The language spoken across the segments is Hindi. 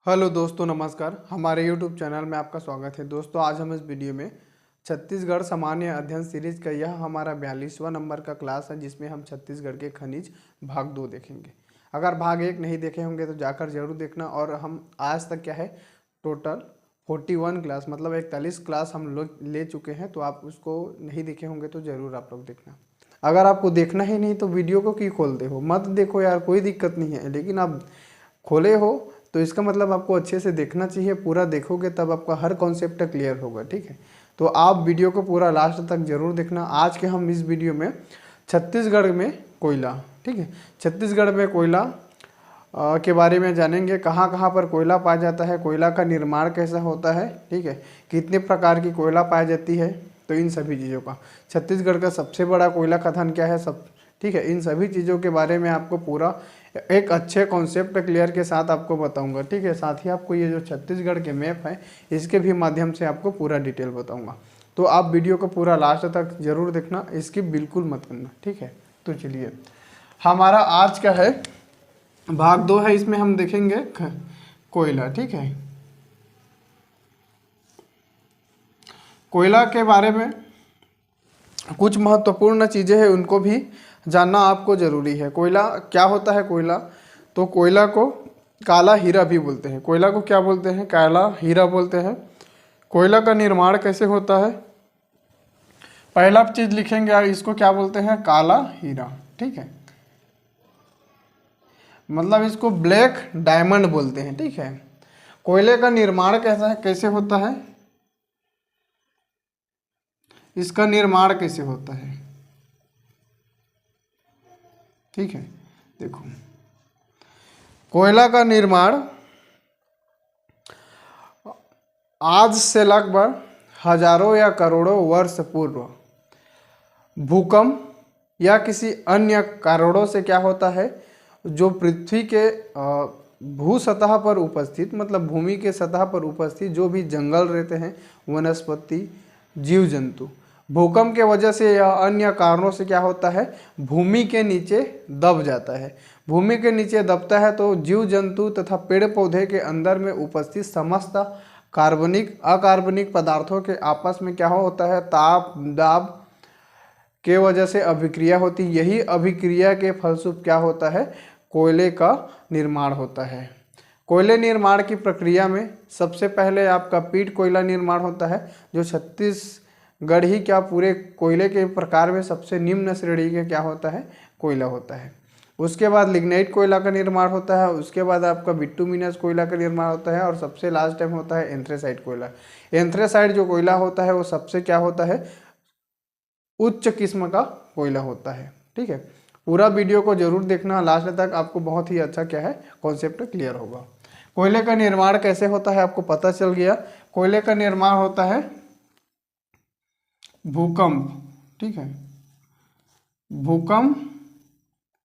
हेलो दोस्तों, नमस्कार। हमारे यूट्यूब चैनल में आपका स्वागत है। दोस्तों, आज हम इस वीडियो में छत्तीसगढ़ सामान्य अध्ययन सीरीज का यह हमारा 42वां नंबर का क्लास है, जिसमें हम छत्तीसगढ़ के खनिज भाग 2 देखेंगे। अगर भाग 1 नहीं देखे होंगे तो जाकर जरूर देखना। और हम आज तक क्या है, टोटल 41 क्लास मतलब 41 क्लास हम लोग ले चुके हैं। तो आप उसको नहीं देखे होंगे तो ज़रूर आप लोग देखना। अगर आपको देखना ही नहीं तो वीडियो को क्यों खोलते हो? मत देखो यार, कोई दिक्कत नहीं है, लेकिन आप खोले हो तो इसका मतलब आपको अच्छे से देखना चाहिए। पूरा देखोगे तब आपका हर कॉन्सेप्ट क्लियर होगा, ठीक है। तो आप वीडियो को पूरा लास्ट तक जरूर देखना। आज के हम इस वीडियो में छत्तीसगढ़ में कोयला, ठीक है, छत्तीसगढ़ में कोयला के बारे में जानेंगे। कहाँ कहाँ पर कोयला पाया जाता है, कोयला का निर्माण कैसा होता है, ठीक है, कितने प्रकार की कोयला पाई जाती है, तो इन सभी चीज़ों का। छत्तीसगढ़ का सबसे बड़ा कोयला खदान क्या है, सब, ठीक है, इन सभी चीज़ों के बारे में आपको पूरा एक अच्छे कॉन्सेप्ट क्लियर के साथ आपको बताऊंगा, ठीक है। साथ ही आपको ये जो छत्तीसगढ़ के मैप है इसके भी माध्यम से आपको पूरा डिटेल बताऊंगा। तो आप वीडियो को पूरा लास्ट तक जरूर देखना, इसकी बिल्कुल मत करना, ठीक है। तो चलिए, हमारा आज का है भाग 2 है, इसमें हम देखेंगे कोयला, ठीक है। कोयला के बारे में कुछ महत्वपूर्ण चीज़ें हैं, उनको भी जानना आपको ज़रूरी है। कोयला क्या होता है? कोयला, तो कोयला को काला हीरा भी बोलते हैं। कोयला को क्या बोलते हैं? काला हीरा बोलते हैं। कोयला का निर्माण कैसे होता है? पहला चीज़ लिखेंगे, इसको क्या बोलते हैं? काला हीरा, ठीक है, मतलब इसको ब्लैक डायमंड बोलते हैं, ठीक है। कोयले का निर्माण कैसे होता है? इसका निर्माण कैसे होता है, ठीक है। देखो, कोयला का निर्माण आज से लगभग हजारों या करोड़ों वर्ष पूर्व भूकंप या किसी अन्य कारणों से क्या होता है, जो पृथ्वी के भू सतह पर उपस्थित, मतलब भूमि के सतह पर उपस्थित जो भी जंगल रहते हैं, वनस्पति, जीव जंतु, भूकंप के वजह से या अन्य कारणों से क्या होता है, भूमि के नीचे दब जाता है। भूमि के नीचे दबता है तो जीव जंतु तथा पेड़ पौधे के अंदर में उपस्थित समस्त कार्बनिक अकार्बनिक पदार्थों के आपस में क्या होता है, ताप दाब के वजह से अभिक्रिया होती। यही अभिक्रिया के फलस्वरूप क्या होता है, कोयले का निर्माण होता है। कोयले निर्माण की प्रक्रिया में सबसे पहले आपका पीट कोयला निर्माण होता है, जो छत्तीसगढ़ ही क्या पूरे कोयले के प्रकार में सबसे निम्न श्रेणी के क्या होता है, कोयला होता है। उसके बाद लिग्नाइट कोयला का निर्माण होता है। उसके बाद आपका बिटुमिनस कोयला का निर्माण होता है। और सबसे लास्ट टाइम होता है एंथ्रेसाइट कोयला। एंथ्रेसाइट जो कोयला होता है वो सबसे क्या होता है, उच्च किस्म का कोयला होता है, ठीक है। पूरा वीडियो को जरूर देखना लास्ट तक, आपको बहुत ही अच्छा क्या है कॉन्सेप्ट क्लियर होगा। कोयले का निर्माण कैसे होता है आपको पता चल गया। कोयले का निर्माण होता है भूकंप, ठीक है, भूकंप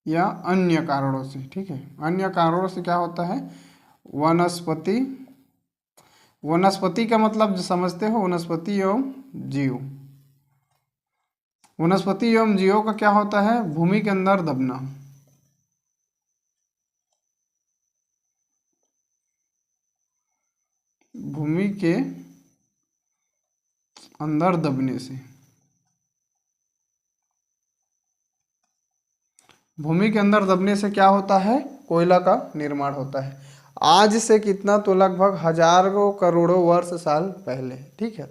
या अन्य कारणों से, ठीक है। अन्य कारणों से क्या होता है, वनस्पति, वनस्पति का मतलब जो समझते हो, वनस्पति एवं जीव, वनस्पति एवं जीवों का क्या होता है, भूमि के अंदर दबना, भूमि के अंदर दबने से, भूमि के अंदर दबने से क्या होता है, कोयला का निर्माण होता है। आज से कितना, तो लगभग हजारों करोड़ों वर्ष साल पहले, ठीक है।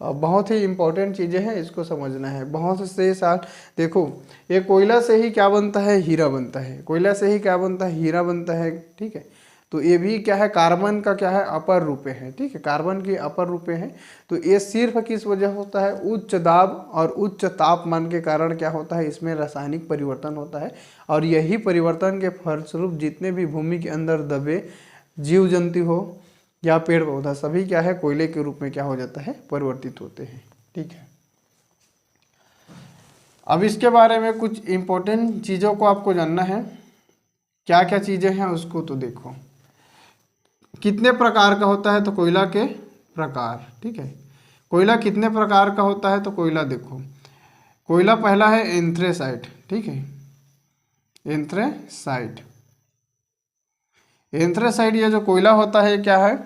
बहुत ही इंपॉर्टेंट चीज़ें हैं, इसको समझना है। बहुत से साल, देखो, ये कोयला से ही क्या बनता है, हीरा बनता है। कोयला से ही क्या बनता है, हीरा बनता है, ठीक है। तो ये भी क्या है, कार्बन का क्या है, अपर रूपे है, ठीक है, कार्बन की अपर रूपे है। तो ये सिर्फ किस वजह होता है, उच्च दाब और उच्च तापमान के कारण क्या होता है, इसमें रासायनिक परिवर्तन होता है। और यही परिवर्तन के फलस्वरूप जितने भी भूमि के अंदर दबे जीव जंतु हो या पेड़ पौधा, सभी क्या है, कोयले के रूप में क्या हो जाता है, परिवर्तित होते हैं, ठीक है। अब इसके बारे में कुछ इंपॉर्टेंट चीज़ों को आपको जानना है। क्या क्या चीज़ें हैं उसको तो देखो। कितने प्रकार का होता है, तो कोयला के प्रकार, ठीक है। कोयला कितने प्रकार का होता है, तो कोयला देखो, कोयला पहला है एंथ्रेसाइट, ठीक है, एंथ्रेसाइट। एंथ्रेसाइट ये जो कोयला होता है क्या है,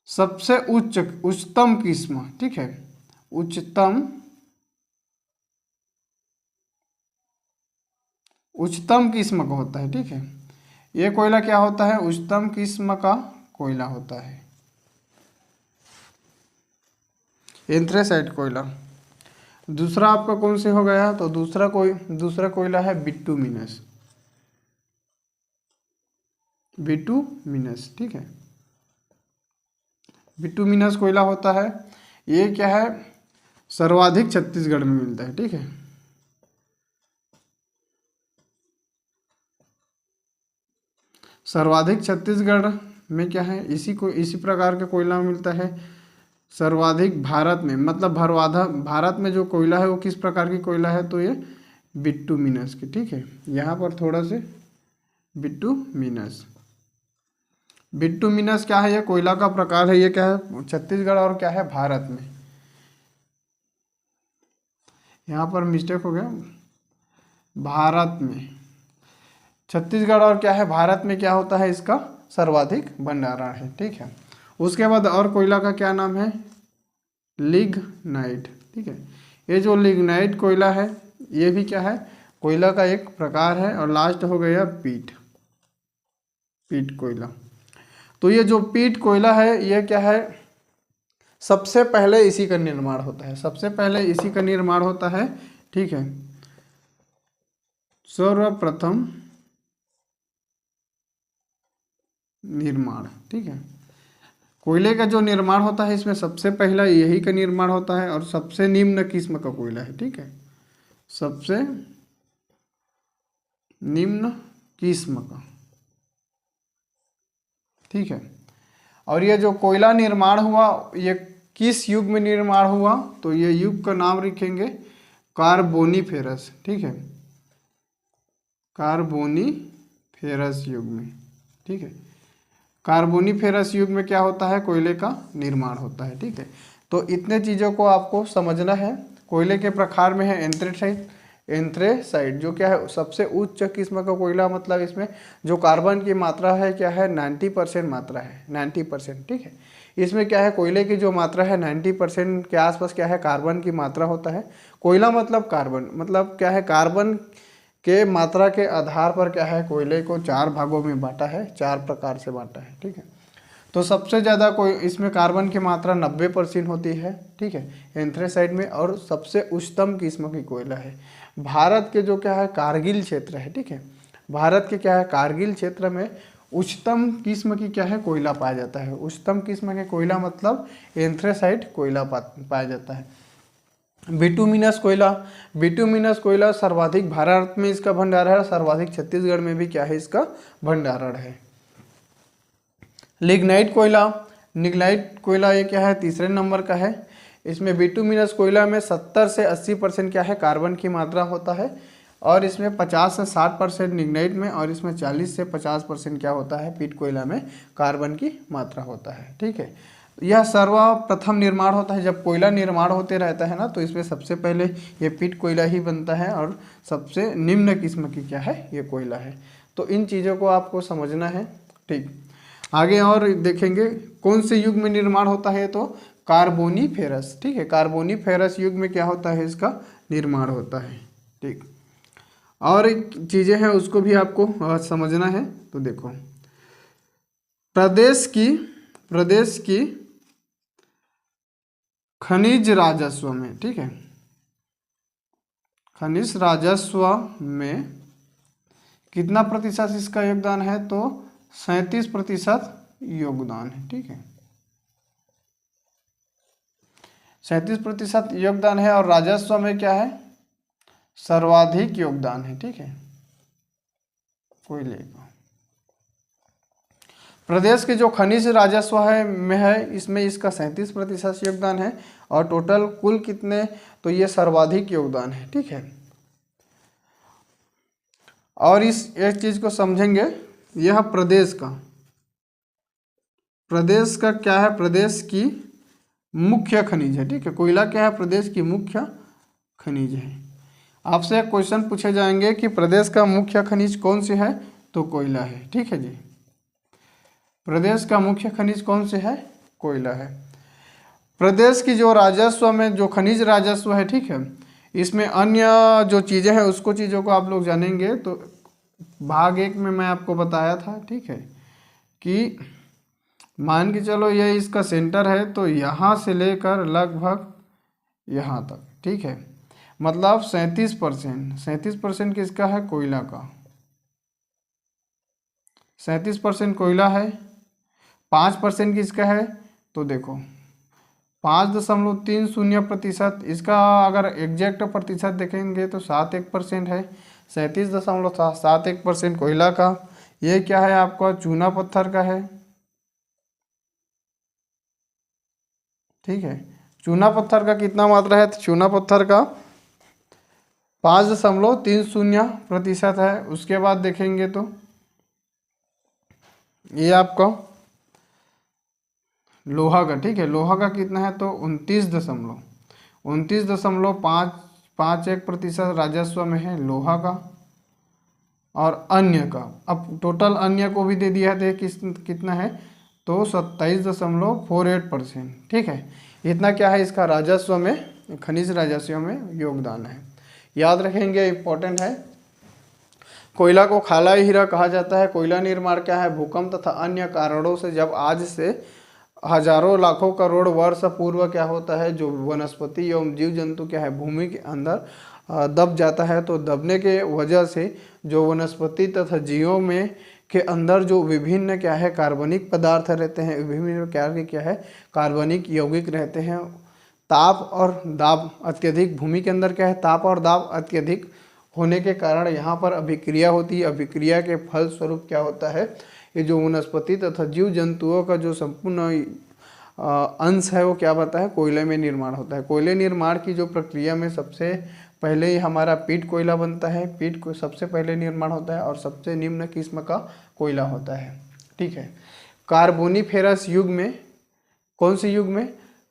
सबसे उच्चतम किस्म, ठीक है, उच्चतम किस्म का होता है, ठीक है। ये कोयला क्या होता है, उच्चतम किस्म का कोयला होता है एंथ्रेसाइट कोयला। दूसरा आपका कौन से हो गया, तो दूसरा कोयला है बिटुमिनस, ठीक है। बिटुमिनस कोयला होता है, ये क्या है, सर्वाधिक छत्तीसगढ़ में मिलता है, ठीक है। सर्वाधिक छत्तीसगढ़ में क्या है, इसी प्रकार का कोयला मिलता है। सर्वाधिक भारत में, मतलब भारत में जो कोयला है वो किस प्रकार की कोयला है, तो ये बिटुमिनस की, ठीक है। यहाँ पर थोड़ा से बिटुमिनस क्या है, ये कोयला का प्रकार है, ये क्या है छत्तीसगढ़ और क्या है भारत में। यहाँ पर मिस्टेक हो गया, भारत में, छत्तीसगढ़ और क्या है भारत में क्या होता है, इसका सर्वाधिक भंडारण है, ठीक है। उसके बाद और कोयला का क्या नाम है, लिग्नाइट, ठीक है। ये जो लिग्नाइट कोयला है ये भी क्या है, कोयला का एक प्रकार है। और लास्ट हो गया पीट कोयला। तो ये जो पीट कोयला है ये क्या है, सबसे पहले इसी का निर्माण होता है, ठीक है। सर्वप्रथम निर्माण, ठीक है। कोयले का जो निर्माण होता है इसमें सबसे पहला यही का निर्माण होता है और सबसे निम्न किस्म का कोयला है, ठीक है, सबसे निम्न किस्म का, ठीक है। और ये जो कोयला निर्माण हुआ ये किस युग में निर्माण हुआ, तो ये युग का नाम लिखेंगे कार्बोनिफेरस, ठीक है, कार्बोनिफेरस युग में, ठीक है। कार्बोनिफेरस युग में क्या होता है, कोयले का निर्माण होता है, ठीक है। तो इतने चीज़ों को आपको समझना है। कोयले के प्रकार में है एंथ्रेसाइट जो क्या है सबसे उच्च किस्म का कोयला, मतलब इसमें जो कार्बन की मात्रा है क्या है 90% मात्रा है, 90%, ठीक है। इसमें क्या है कोयले की जो मात्रा है 90% के आसपास क्या है कार्बन की मात्रा होता है। कोयला मतलब कार्बन, मतलब क्या है कार्बन के मात्रा के आधार पर क्या है कोयले को 4 भागों में बांटा है, 4 प्रकार से बांटा है, ठीक है। तो सबसे ज़्यादा कोई इसमें कार्बन की मात्रा 90% होती है, ठीक है, एंथ्रेसाइट में। और सबसे उच्चतम किस्म की कोयला है। भारत के जो क्या है कारगिल क्षेत्र है, ठीक है, भारत के क्या है कारगिल क्षेत्र में उच्चतम किस्म की क्या है कोयला पाया जाता है। उच्चतम किस्म के कोयला मतलब एंथ्रेसाइट कोयला पाया जाता है। बिटुमिनस कोयला सर्वाधिक भारत में इसका भंडारण है, सर्वाधिक छत्तीसगढ़ में भी क्या है इसका भंडारण है। लिग्नाइट कोयला ये क्या है तीसरे नंबर का है। इसमें बिटुमिनस कोयला में 70 से 80% क्या है कार्बन की मात्रा होता है और इसमें 50 से 60% लिग्नाइट में और इसमें 40 से 50% क्या होता है पीट कोयला में कार्बन की मात्रा होता है, ठीक है। यह सर्वप्रथम निर्माण होता है जब कोयला निर्माण होते रहता है ना, तो इसमें सबसे पहले ये पीट कोयला ही बनता है और सबसे निम्न किस्म की क्या है ये कोयला है। तो इन चीज़ों को आपको समझना है, ठीक। आगे और देखेंगे कौन से युग में निर्माण होता है, तो कार्बोनिफेरस, ठीक है, कार्बोनिफेरस युग में क्या होता है इसका निर्माण होता है, ठीक। और चीज़ें हैं उसको भी आपको समझना है। तो देखो प्रदेश की खनिज राजस्व में, ठीक है, खनिज राजस्व में कितना प्रतिशत इसका योगदान है, तो 37% योगदान है, ठीक है, 37% योगदान है। और राजस्व में क्या है सर्वाधिक योगदान है, ठीक है, कोयले का। प्रदेश के जो खनिज राजस्व है इसमें इसका 37% योगदान है और टोटल कुल कितने, तो ये सर्वाधिक योगदान है, ठीक है। और इस एक चीज को समझेंगे, यह प्रदेश का क्या है, प्रदेश की मुख्य खनिज है, ठीक है, कोयला क्या है प्रदेश की मुख्य खनिज है। आपसे एक क्वेश्चन पूछे जाएंगे कि प्रदेश का मुख्य खनिज कौन सी है, तो कोयला है, ठीक है जी। प्रदेश का मुख्य खनिज कौन से है? कोयला है। प्रदेश की जो राजस्व में जो खनिज राजस्व है, ठीक है, इसमें अन्य जो चीज़ें हैं उसको चीज़ों को आप लोग जानेंगे। तो भाग 1 में मैं आपको बताया था, ठीक है, कि मान के चलो ये इसका सेंटर है, तो यहाँ से लेकर लगभग यहाँ तक, ठीक है, मतलब 37% किसका है? कोयला का। 37% कोयला है। 5% किसका है? तो देखो 5.30%। इसका अगर एग्जैक्ट प्रतिशत देखेंगे तो 71% है। 37.71% कोयला का। ये क्या है आपका? चूना पत्थर का है, ठीक है। चूना पत्थर का कितना मात्रा है? तो चूना पत्थर का 5.30% है। उसके बाद देखेंगे तो ये आपका लोहा का, ठीक है, लोहा का कितना है? तो 29.51% राजस्व में है लोहा का। और अन्य का, अब टोटल अन्य को भी दे दिया है, कितना है? तो 27.48%, ठीक है। इतना क्या है इसका राजस्व में, खनिज राजस्व में योगदान है। याद रखेंगे, इम्पोर्टेंट है। कोयला को काला हीरा कहा जाता है। कोयला निर्माण क्या है? भूकंप तथा अन्य कारणों से जब आज से हजारों लाखों करोड़ वर्ष पूर्व क्या होता है, जो वनस्पति एवं जीव जंतु क्या है भूमि के अंदर दब जाता है, तो दबने के वजह से जो वनस्पति तथा जीवों में के अंदर जो विभिन्न क्या है कार्बनिक पदार्थ रहते हैं, विभिन्न प्रकार के क्या है कार्बनिक यौगिक रहते हैं। ताप और दाब अत्यधिक, भूमि के अंदर क्या है ताप और दाब अत्यधिक होने के कारण यहाँ पर अभिक्रिया होती है। अभिक्रिया के फल स्वरूप क्या होता है, ये जो वनस्पति तथा जीव जंतुओं का जो संपूर्ण अंश है वो क्या बनता है? कोयले में निर्माण होता है। कोयले निर्माण की जो प्रक्रिया में सबसे पहले ही हमारा पीट कोयला बनता है। पीट को सबसे पहले निर्माण होता है और सबसे निम्न किस्म का कोयला होता है, ठीक है। कार्बोनिफेरस युग में, कौन से युग में?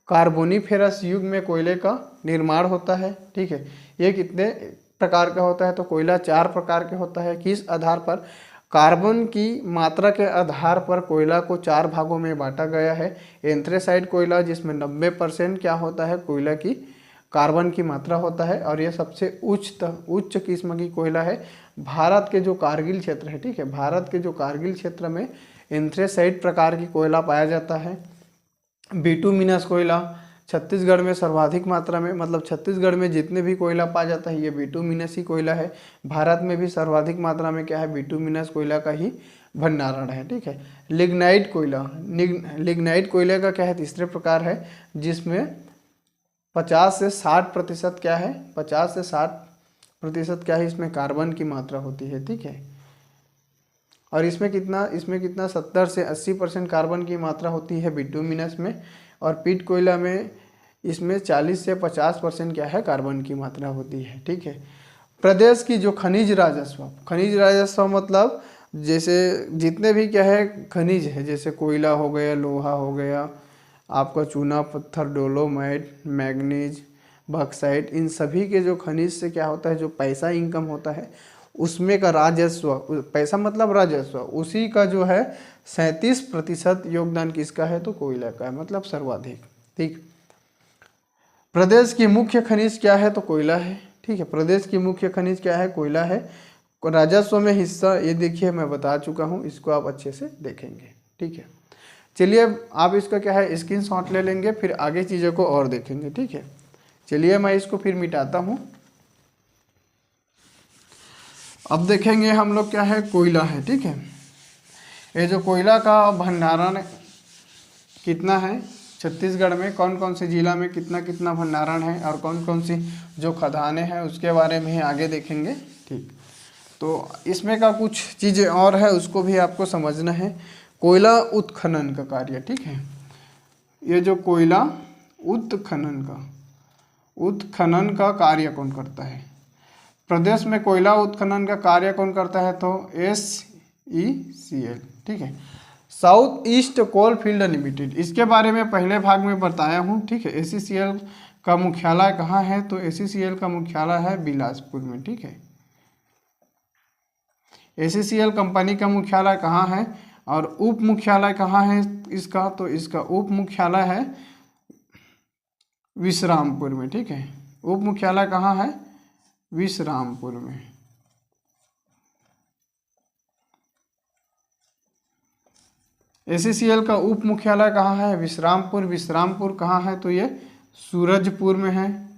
कार्बोनिफेरस युग में कोयले का निर्माण होता है, ठीक है। ये कितने प्रकार का होता है? तो कोयला 4 प्रकार के होता है। किस आधार पर? कार्बन की मात्रा के आधार पर कोयला को 4 भागों में बांटा गया है। एंथ्रेसाइट कोयला, जिसमें 90% क्या होता है कोयला की कार्बन की मात्रा होता है, और यह सबसे उच्च किस्म की कोयला है। भारत के जो कारगिल क्षेत्र है, ठीक है, भारत के जो कारगिल क्षेत्र में एंथ्रेसाइट प्रकार की कोयला पाया जाता है। बिटुमिनस कोयला छत्तीसगढ़ में सर्वाधिक मात्रा में, मतलब छत्तीसगढ़ में जितने भी कोयला पाया जाता है ये बिटुमिनस ही कोयला है। भारत में भी सर्वाधिक मात्रा में क्या है? बिटुमिनस कोयला का ही भंडारण है, ठीक है। लिग्नाइट कोयला, लिग्नाइट कोयले का क्या है? तीसरे प्रकार है, जिसमें 50 से 60% क्या है? 50 से 60% क्या है? इसमें कार्बन की मात्रा होती है, ठीक है। और इसमें कितना 70 से 80% कार्बन की मात्रा होती है बिटुमिनस में। और पीट कोयला में इसमें 40 से 50% क्या है? कार्बन की मात्रा होती है, ठीक है। प्रदेश की जो खनिज राजस्व मतलब जैसे जितने भी क्या है खनिज है, जैसे कोयला हो गया, लोहा हो गया, आपका चूना पत्थर, डोलोमाइट, मैग्नीज, बॉक्साइट, इन सभी के जो खनिज से क्या होता है, जो पैसा इनकम होता है उसमें का राजस्व, पैसा मतलब राजस्व, उसी का जो है 37% योगदान किसका है? तो कोयला का है, मतलब सर्वाधिक, ठीक। प्रदेश की मुख्य खनिज क्या है? तो कोयला है, ठीक है। प्रदेश की मुख्य खनिज क्या है? कोयला है। राजस्व में हिस्सा ये देखिए मैं बता चुका हूँ, इसको आप अच्छे से देखेंगे, ठीक है। चलिए आप इसका क्या है स्क्रीनशॉट ले लेंगे, फिर आगे चीज़ों को और देखेंगे, ठीक है। चलिए मैं इसको फिर मिटाता हूँ। अब देखेंगे हम लोग क्या है, कोयला है, ठीक है। ये जो कोयला का भंडारण कितना है छत्तीसगढ़ में, कौन कौन से जिला में कितना कितना भंडारण है, और कौन कौन सी जो खदानें हैं उसके बारे में ही आगे देखेंगे, ठीक। तो इसमें का कुछ चीज़ें और है उसको भी आपको समझना है। कोयला उत्खनन का कार्य, ठीक है। ये जो कोयला उत्खनन का कार्य कौन करता है? प्रदेश में कोयला उत्खनन का कार्य कौन करता है? तो SECL, ठीक है, south east coal field limited. इसके बारे में पहले भाग में बताया हूँ, ठीक है। SECL का मुख्यालय कहाँ है? तो SECL का मुख्यालय है बिलासपुर में, ठीक है। SECL कंपनी का मुख्यालय कहाँ है? और उप मुख्यालय कहाँ है इसका, तो इसका उप मुख्यालय है विश्रामपुर में। ठीक है, उप मुख्यालय कहाँ है, विश्रामपुर में। एससीसीएल का उप मुख्यालय कहाँ है, विश्रामपुर। विश्रामपुर कहाँ है, तो ये सूरजपुर में है।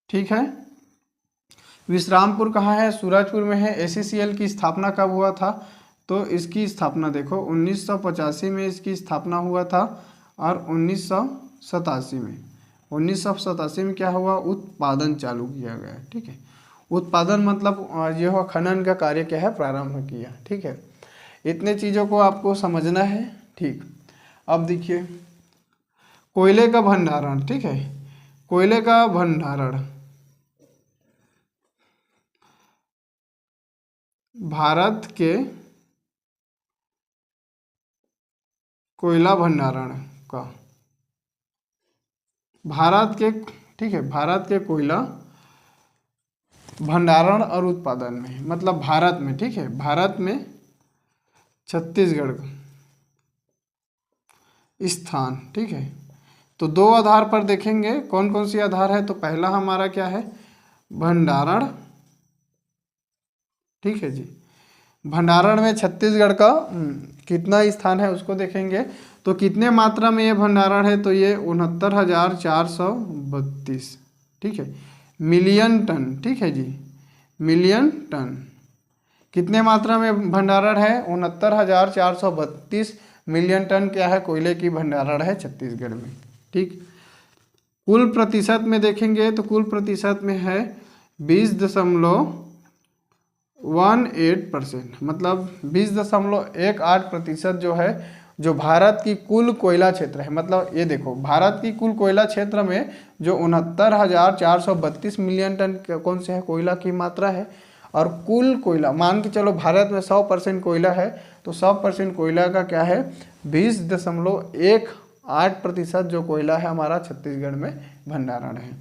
ठीक है, विश्रामपुर कहाँ है, सूरजपुर में है। एससीसीएल की स्थापना कब हुआ था, तो इसकी स्थापना देखो 1985 में इसकी स्थापना हुआ था और 1987 में क्या हुआ, उत्पादन चालू किया गया। ठीक है, उत्पादन मतलब यह खनन का कार्य क्या है, प्रारंभ किया। ठीक है, इतने चीज़ों को आपको समझना है। ठीक, अब देखिए कोयले का भंडारण। ठीक है, कोयले का भंडारण भारत के कोयला भंडारण का, भारत के, ठीक है, भारत के कोयला भंडारण और उत्पादन में, मतलब भारत में, ठीक है, भारत में छत्तीसगढ़ का स्थान। ठीक है, तो दो आधार पर देखेंगे, कौन कौन सी आधार है, तो पहला हमारा क्या है, भंडारण। ठीक है जी, भंडारण में छत्तीसगढ़ का कितना स्थान है उसको देखेंगे। तो कितने मात्रा में ये भंडारण है, तो ये 69,432, ठीक है, मिलियन टन। ठीक है जी, मिलियन टन। कितने मात्रा में भंडारण है, 69,432 मिलियन टन क्या है, कोयले की भंडारण है छत्तीसगढ़ में। ठीक, कुल प्रतिशत में देखेंगे तो कुल प्रतिशत में है 20.18%, मतलब 20.18% जो है, जो भारत की कुल कोयला क्षेत्र है। मतलब ये देखो, भारत की कुल कोयला क्षेत्र में जो 69,432 मिलियन टन कौन से है, कोयला की मात्रा है। और कुल कोयला मान के चलो भारत में 100% कोयला है, तो 100% कोयला का क्या है, 20.18% जो कोयला है हमारा छत्तीसगढ़ में भंडारण है।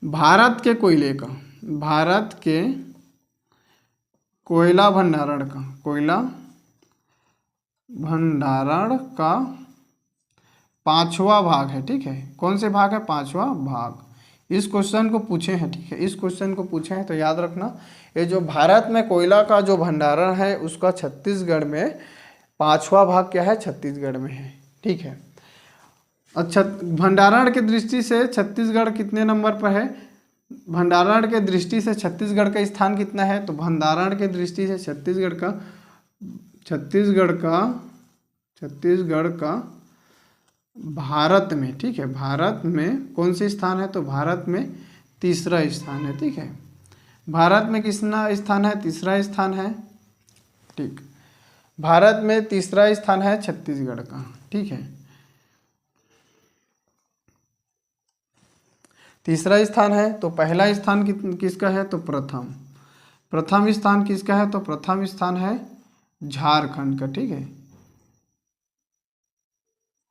भारत के कोयले का, भारत के कोयला भंडारण का, कोयला भंडारण का 5वां भाग है। ठीक है, कौन से भाग है, 5वां भाग। इस क्वेश्चन को पूछे हैं। ठीक है, इस क्वेश्चन को पूछे हैं, तो याद रखना, ये जो भारत में कोयला का जो भंडारण है उसका छत्तीसगढ़ में 5वां भाग क्या है, छत्तीसगढ़ में है। ठीक है, अच्छा, भंडारण की दृष्टि से छत्तीसगढ़ कितने नंबर पर है, भंडारण के दृष्टि से छत्तीसगढ़ का स्थान कितना है, तो भंडारण के दृष्टि से छत्तीसगढ़ का भारत में, ठीक है, भारत में कौन से स्थान है, तो भारत में तीसरा स्थान है। ठीक है, भारत में कितना स्थान है, तीसरा स्थान है। ठीक, भारत में तीसरा स्थान है छत्तीसगढ़ का। ठीक है, तीसरा स्थान है, तो पहला स्थान किसका है, तो प्रथम स्थान किसका है, तो प्रथम स्थान है झारखंड का। ठीक है,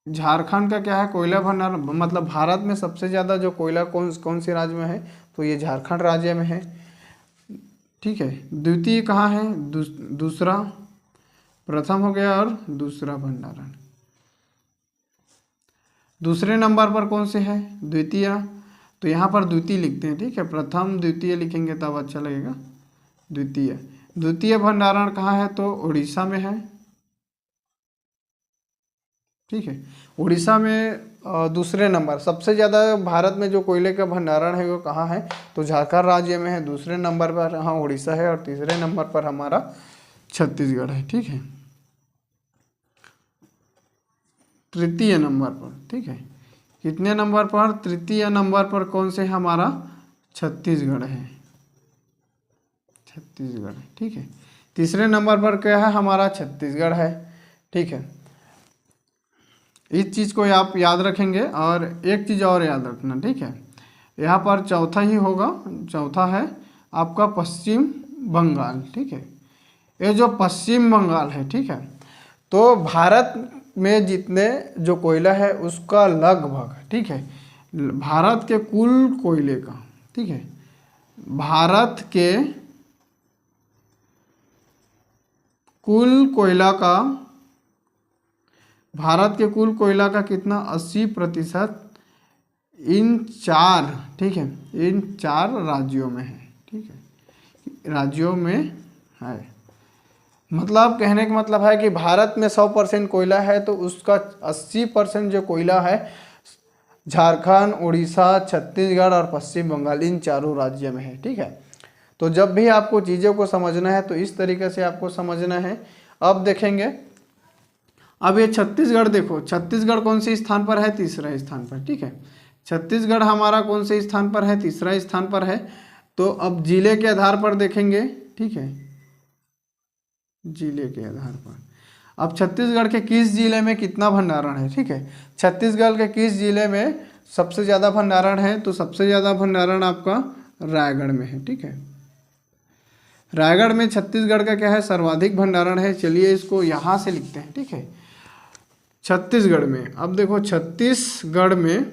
झारखंड का क्या है, कोयला भंडारण, मतलब भारत में सबसे ज़्यादा जो कोयला कौन से राज्य में है, तो ये झारखंड राज्य में है। ठीक है, द्वितीय कहाँ है, दूसरा, प्रथम हो गया और दूसरा भंडारण। दूसरे नंबर पर कौन से है, द्वितीय, तो यहाँ पर द्वितीय लिखते हैं। ठीक है, प्रथम द्वितीय लिखेंगे तब अच्छा लगेगा। द्वितीय भंडारण कहाँ है, तो उड़ीसा में है। ठीक है, उड़ीसा में दूसरे नंबर, सबसे ज़्यादा भारत में जो कोयले का भंडारण है वो कहाँ है, तो झारखंड राज्य में है। दूसरे नंबर पर हाँ उड़ीसा है, और तीसरे नंबर पर हमारा छत्तीसगढ़ है। ठीक है, तृतीय नंबर पर, ठीक है, कितने नंबर पर, तृतीय नंबर पर कौन से हमारा छत्तीसगढ़ है, छत्तीसगढ़। ठीक है, तीसरे नंबर पर क्या है, हमारा छत्तीसगढ़ है। ठीक है, इस चीज़ को आप याद रखेंगे। और एक चीज़ और याद रखना, ठीक है, यहाँ पर चौथा ही होगा, चौथा है आपका पश्चिम बंगाल। ठीक है, ये जो पश्चिम बंगाल है, ठीक है, तो भारत में जितने जो कोयला है उसका लगभग, ठीक है, भारत के कुल कोयले का, ठीक है, भारत के कुल कोयला का, भारत के कुल कोयला का कितना 80% इन चार, ठीक है, इन चार राज्यों में है, ठीक है, राज्यों में है। मतलब कहने का मतलब है कि भारत में 100% कोयला है तो उसका 80% जो कोयला है झारखंड, उड़ीसा, छत्तीसगढ़ और पश्चिम बंगाल, इन चारों राज्यों में है, ठीक है। तो जब भी आपको चीज़ों को समझना है तो इस तरीके से आपको समझना है। अब देखेंगे, अब ये छत्तीसगढ़ देखो, छत्तीसगढ़ कौन से स्थान पर है? तीसरा स्थान पर, ठीक है। छत्तीसगढ़ हमारा कौन से स्थान पर है? तीसरा स्थान पर है। तो अब जिले के आधार पर देखेंगे, ठीक है, जिले के आधार पर अब छत्तीसगढ़ के किस जिले में कितना भंडारण है, ठीक है। छत्तीसगढ़ के किस जिले में सबसे ज़्यादा भंडारण है? तो सबसे ज़्यादा भंडारण आपका रायगढ़ में है, ठीक है। रायगढ़ में छत्तीसगढ़ का क्या है? सर्वाधिक भंडारण है। चलिए इसको यहाँ से लिखते हैं, ठीक है। छत्तीसगढ़ में, अब देखो छत्तीसगढ़ में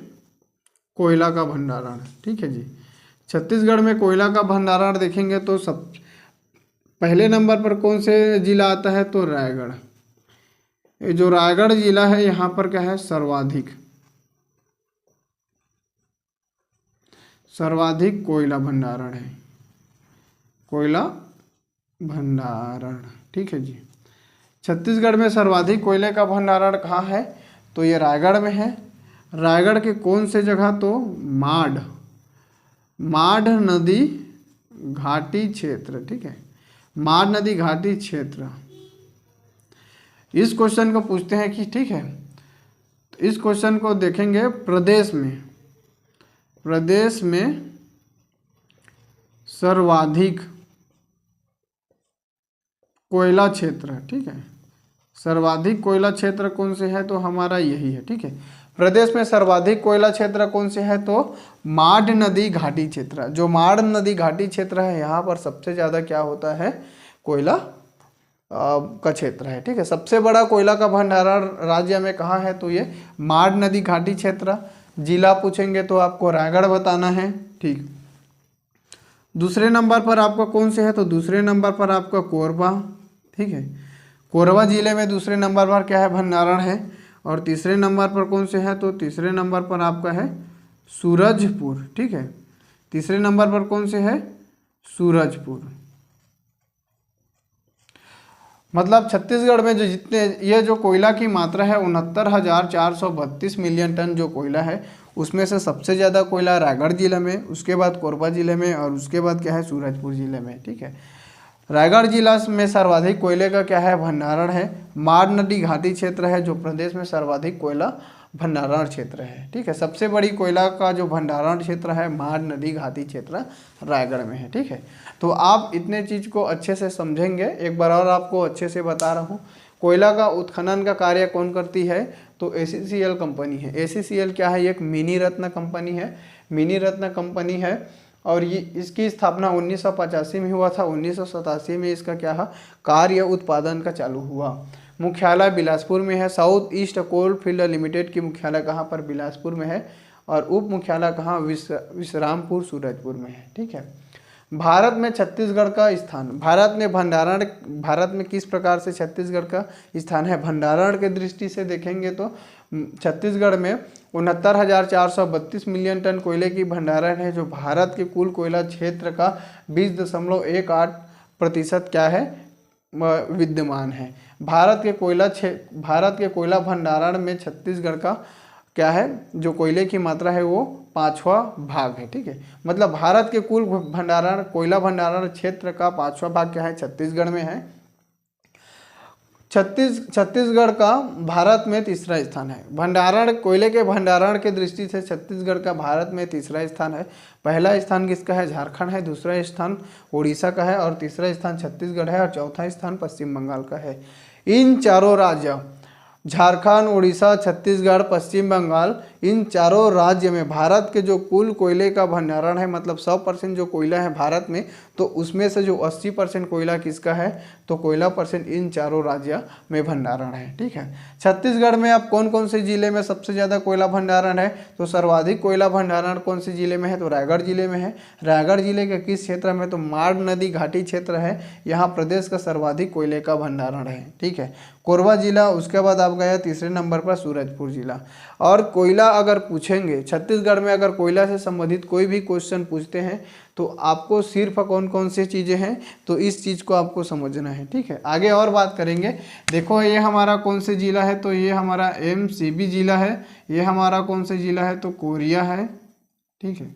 कोयला का भंडारण, ठीक है जी। छत्तीसगढ़ में कोयला का भंडारण देखेंगे तो सब पहले नंबर पर कौन से जिला आता है? तो रायगढ़। ये जो रायगढ़ जिला है यहाँ पर क्या है? सर्वाधिक कोयला भंडारण है, कोयला भंडारण, ठीक है जी। छत्तीसगढ़ में सर्वाधिक कोयले का भंडारण कहाँ है? तो ये रायगढ़ में है। रायगढ़ के कौन से जगह? तो माढ़ नदी घाटी क्षेत्र, ठीक है, माढ़ नदी घाटी क्षेत्र। इस क्वेश्चन को पूछते हैं कि, ठीक है, तो इस क्वेश्चन को देखेंगे प्रदेश में सर्वाधिक कोयला क्षेत्र, ठीक है, सर्वाधिक कोयला क्षेत्र कौन से है? तो हमारा यही है, ठीक है। प्रदेश में सर्वाधिक कोयला क्षेत्र कौन से है? तो माढ़ नदी घाटी क्षेत्र। जो माढ़ नदी घाटी क्षेत्र है यहाँ पर सबसे ज़्यादा क्या होता है? कोयला का क्षेत्र है, ठीक है। सबसे बड़ा कोयला का भंडारण राज्य में कहाँ है? तो ये माढ़ नदी घाटी क्षेत्र। जिला पूछेंगे तो आपको रायगढ़ बताना है, ठीक। दूसरे नंबर पर आपका कौन से है? तो दूसरे नंबर पर आपका कोरबा, ठीक है। कोरबा जिले में दूसरे नंबर पर क्या है? भंडारण है। और तीसरे नंबर पर कौन से है? तो तीसरे नंबर पर आपका है सूरजपुर, ठीक है। तीसरे नंबर पर कौन से है? सूरजपुर। मतलब छत्तीसगढ़ में जो जितने ये जो कोयला की मात्रा है 69,432 मिलियन टन जो कोयला है, उसमें से सबसे ज़्यादा कोयला रायगढ़ जिले में, उसके बाद कोरबा जिले में और उसके बाद क्या है? सूरजपुर जिले में, ठीक है। रायगढ़ जिला में सर्वाधिक कोयले का क्या है? भंडारण है। माढ़ नदी घाटी क्षेत्र है जो प्रदेश में सर्वाधिक कोयला भंडारण क्षेत्र है, ठीक है। सबसे बड़ी कोयला का जो भंडारण क्षेत्र है माढ़ नदी घाटी क्षेत्र रायगढ़ में है, ठीक है। तो आप इतने चीज़ को अच्छे से समझेंगे। एक बार और आपको अच्छे से बता रहा हूँ, कोयला का उत्खनन का कार्य कौन करती है? तो ACCL कंपनी है। ACCL क्या है? एक मिनी रत्न कंपनी है, मिनी रत्न कंपनी है। और ये इसकी स्थापना 1985 में हुआ था। 1987 में इसका क्या है? कार्य उत्पादन का चालू हुआ। मुख्यालय बिलासपुर में है। South east coal field limited की मुख्यालय कहाँ पर? बिलासपुर में है। और उप मुख्यालय कहाँ? विश्रामपुर सूरजपुर में है, ठीक है। भारत में छत्तीसगढ़ का स्थान, भारत में किस प्रकार से छत्तीसगढ़ का स्थान है? भंडारण के दृष्टि से देखेंगे तो छत्तीसगढ़ में 69,432 मिलियन टन कोयले की भंडारण है, जो भारत के कुल कोयला क्षेत्र का 20.18% क्या है? विद्यमान है। भारत के कोयला भंडारण में छत्तीसगढ़ का क्या है? जो कोयले की मात्रा है वो 5वां भाग है, ठीक है। मतलब भारत के कुल कोयला भंडारण क्षेत्र का 5वां भाग क्या है? छत्तीसगढ़ में है। छत्तीसगढ़ का भारत में तीसरा स्थान है। कोयले के भंडारण के दृष्टि से छत्तीसगढ़ का भारत में तीसरा स्थान है। पहला स्थान किसका है? झारखंड है। दूसरा स्थान उड़ीसा का है और तीसरा स्थान छत्तीसगढ़ है और चौथा स्थान पश्चिम बंगाल का है। इन चारों राज्य झारखंड, उड़ीसा, छत्तीसगढ़, पश्चिम बंगाल, इन चारों राज्य में भारत के जो कुल कोयले का भंडारण है, मतलब 100% जो कोयला है भारत में, तो उसमें से जो 80% कोयला किसका है, तो कोयला परसेंट इन चारों राज्य में भंडारण है। ठीक है, छत्तीसगढ़ में अब कौन कौन से जिले में सबसे ज़्यादा कोयला भंडारण है, तो सर्वाधिक कोयला भंडारण कौन से जिले में है, तो रायगढ़ जिले में है। रायगढ़ जिले के किस क्षेत्र में, तो माड़ नदी घाटी क्षेत्र है, यहाँ प्रदेश का सर्वाधिक कोयले का भंडारण है। ठीक है, कोरबा जिला, उसके बाद आप गया तीसरे नंबर पर सूरजपुर जिला। और कोयला अगर पूछेंगे छत्तीसगढ़ में, अगर कोयला से संबंधित कोई भी क्वेश्चन पूछते हैं तो आपको सिर्फ कौन कौन सी चीज़ें हैं, तो इस चीज़ को आपको समझना है। ठीक है, आगे और बात करेंगे। देखो ये हमारा कौन से जिला है, तो ये हमारा एमसीबी जिला है। ये हमारा कौन से जिला है, तो कोरिया है। ठीक है,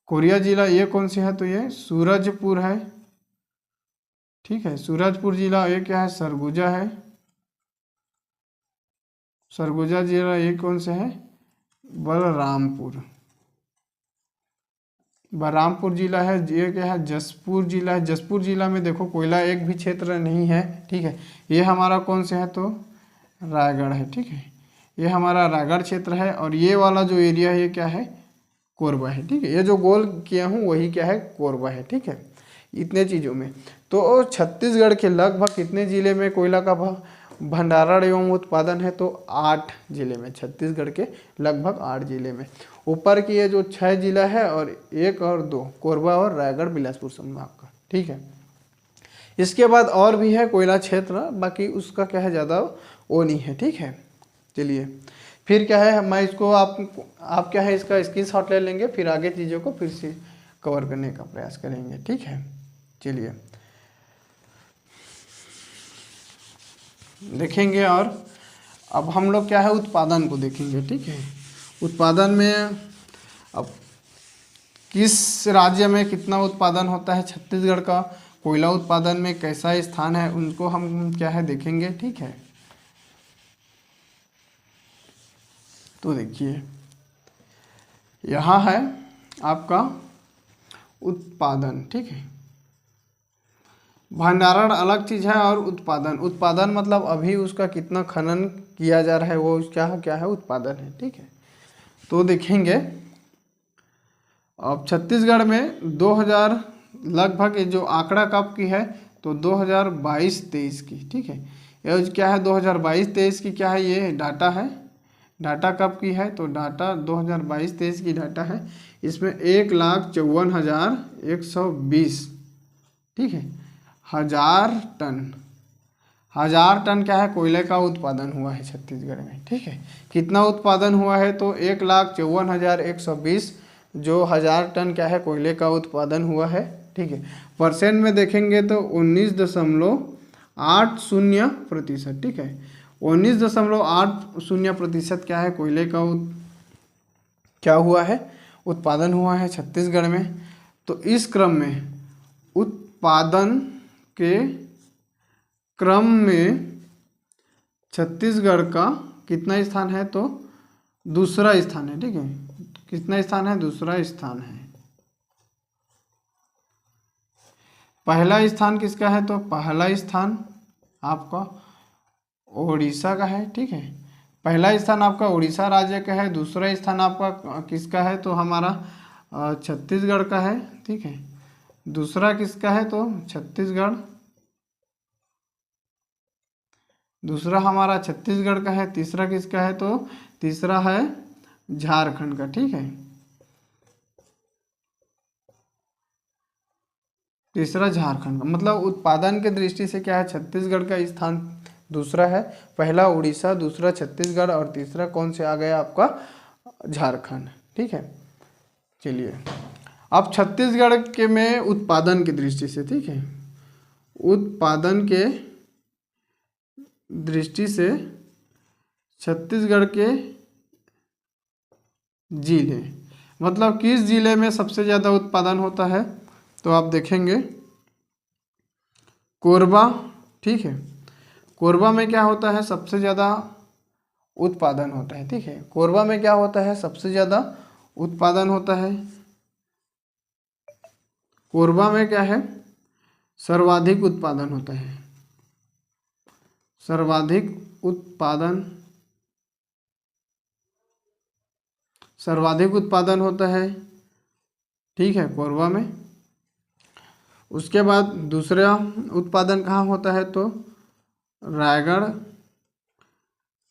कोरिया जिला। ये कौन सी है, तो ये सूरजपुर है। ठीक है, सूरजपुर जिला। ये क्या है, सरगुजा है। सरगुजा जिला। ये कौन से है, बलरामपुर। बलरामपुर जिला है। ये क्या है, जसपुर जिला है। जसपुर जिला में देखो कोयला एक भी क्षेत्र नहीं है। ठीक है, ये हमारा कौन से है, तो रायगढ़ है। ठीक है, ये हमारा रायगढ़ क्षेत्र है। और ये वाला जो एरिया है ये क्या है, कोरबा है। ठीक है, ये जो गोल किया हूँ वही क्या है, कोरबा है। ठीक है, इतने चीज़ों में। तो छत्तीसगढ़ के लगभग कितने जिले में कोयला का भंडारण एवं उत्पादन है, तो 8 जिले में। छत्तीसगढ़ के लगभग 8 जिले में। ऊपर की ये जो 6 जिला है और 1 और 2 कोरबा और रायगढ़ बिलासपुर संभाग का। ठीक है, इसके बाद और भी है कोयला क्षेत्र, बाकी उसका क्या है, ज़्यादा वो नहीं है। ठीक है, चलिए फिर क्या है, मैं इसको आप क्या है इसका स्क्रीनशॉट ले लेंगे, फिर आगे चीज़ों को फिर से कवर करने का प्रयास करेंगे। ठीक है, चलिए देखेंगे। और अब हम लोग क्या है, उत्पादन को देखेंगे। ठीक है, उत्पादन में अब किस राज्य में कितना उत्पादन होता है, छत्तीसगढ़ का कोयला उत्पादन में कैसा स्थान है, उनको हम क्या है देखेंगे। ठीक है, तो देखिए यहाँ है आपका उत्पादन। ठीक है, भंडारण अलग चीज़ है और उत्पादन मतलब अभी उसका कितना खनन किया जा रहा है, वो क्या है, उत्पादन है। ठीक है, तो देखेंगे अब छत्तीसगढ़ में 2000 लगभग ये जो आंकड़ा कब की है, तो 2022-23 की। ठीक है, ये क्या है, 2022-23 की क्या है, ये डाटा है। डाटा कब की है, तो डाटा 2022-23 की डाटा है। इसमें 1,54,120। ठीक है, हजार टन क्या है, कोयले का उत्पादन हुआ है छत्तीसगढ़ में। ठीक है, कितना उत्पादन हुआ है, तो 1,54,120 जो 1000 टन क्या है, कोयले का उत्पादन हुआ है। ठीक है, परसेंट में देखेंगे तो 19.80%। ठीक है, 19.80% क्या है, कोयले का क्या हुआ है, उत्पादन हुआ है छत्तीसगढ़ में। तो इस क्रम में उत्पादन के क्रम में छत्तीसगढ़ का कितना स्थान है, तो दूसरा स्थान है। ठीक है, कितना स्थान है, दूसरा स्थान है। पहला स्थान किसका है, तो पहला स्थान आपका ओडिशा का है। ठीक है, पहला स्थान आपका उड़ीसा राज्य का है। दूसरा स्थान आपका किसका है, तो हमारा छत्तीसगढ़ का है। ठीक है, दूसरा किसका है, तो छत्तीसगढ़, दूसरा हमारा छत्तीसगढ़ का है। तीसरा किसका है, तो तीसरा है झारखंड का। ठीक है, तीसरा झारखंड का। मतलब उत्पादन के दृष्टि से क्या है, छत्तीसगढ़ का स्थान दूसरा है। पहला उड़ीसा, दूसरा छत्तीसगढ़ और तीसरा कौन से आ गया आपका, झारखंड। ठीक है, चलिए अब छत्तीसगढ़ के में उत्पादन की दृष्टि से, ठीक है, उत्पादन के दृष्टि से छत्तीसगढ़ के जिले, मतलब किस जिले में सबसे ज़्यादा उत्पादन होता है, तो आप देखेंगे कोरबा। ठीक है, कोरबा में क्या होता है, सबसे ज़्यादा उत्पादन होता है। ठीक है, कोरबा में क्या होता है, सबसे ज़्यादा उत्पादन होता है। कोरबा में क्या है, सर्वाधिक उत्पादन होता है। सर्वाधिक उत्पादन सर्वाधिक उत्पादन होता है, ठीक है, कोरबा में। उसके बाद दूसरा उत्पादन कहाँ होता है, तो रायगढ़,